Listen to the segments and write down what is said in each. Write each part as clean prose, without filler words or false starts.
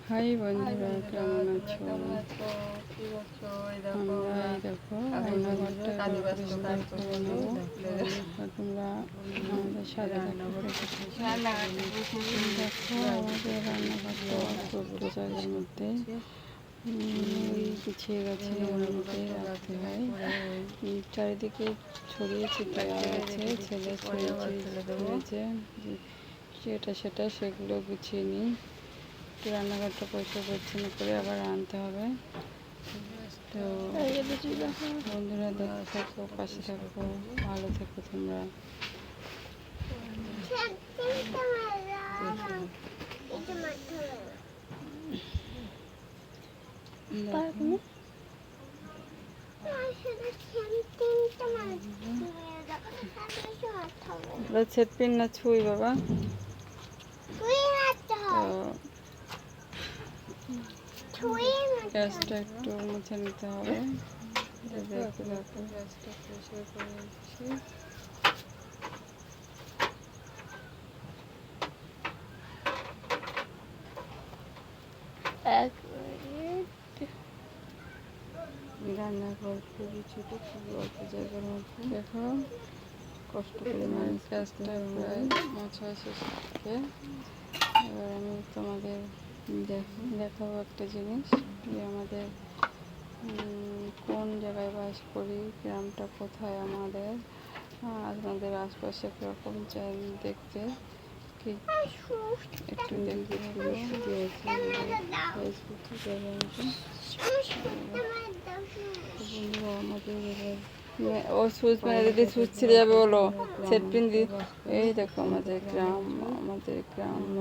High বন্ধুরা, কেমন আছো? কি করছো? এই দেখো আমরা এই দেখো রান্নাঘরটা কাজে ব্যস্ত, কাজ করে করবো। নেবো। তোমরা আমাদের সাথে দেখো আমাদের রান্নাঘরটা ছোট্ট জায়গার মধ্যে গুছিয়ে গেছে, ওর মধ্যে রাখতে হয়। চারিদিকে ছড়িয়ে ছিটিয়ে গেছে, ছেলে ছড়িয়েছে যেটা সেটা, সেগুলো গুছিয়ে নিই। একটু রান্নাঘরটা পরিষ্কার পরিচ্ছন্ন করে আবার আনতে হবে। তো বন্ধুরা দেখতে থাকো, পাশে থাকো, ভালো থেকো তোমরা। ছেটপিন না ছুঁই বাবা, গ্যাসটা একটু মুছে নিতে হবে। গ্যাসটা পরিষ্কার করে নিচ্ছি। রান্নাঘর খুবই ছোট, খুবই অল্প জায়গার মধ্যে। দেখো কষ্ট করে গ্যাসটা প্রায় মোছা শেষে এবার আমি তোমাদের দেখাবো একটা জিনিস, যে আমাদের কোন জায়গায় বাস করি, গ্রামটা কোথায়, আমাদের আশপাশে কীরকম দেখতে কি একটু দেখতে বন্ধুরা আমাদের ও সুচ মেরে দিদি সুচ ছিঁড়ে যাবে বলো, সেট পিন দি। এই দেখো আমাদের গ্রাম,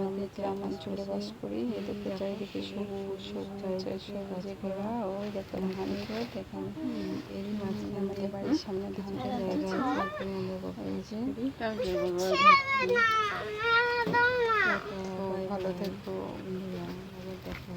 আমি গ্রাম অঞ্চলে বাস করি। এই দেখো চারিদিকে সবুজ সবুজে ঘেরা। ওই দেখো ধান ক্ষেত, এখানে এরই মাঝখানে আমাদের বাড়ির সামনে ধান জায়গা আছে, এই যে ভালো থেকো বন্ধুরা, আবার দেখা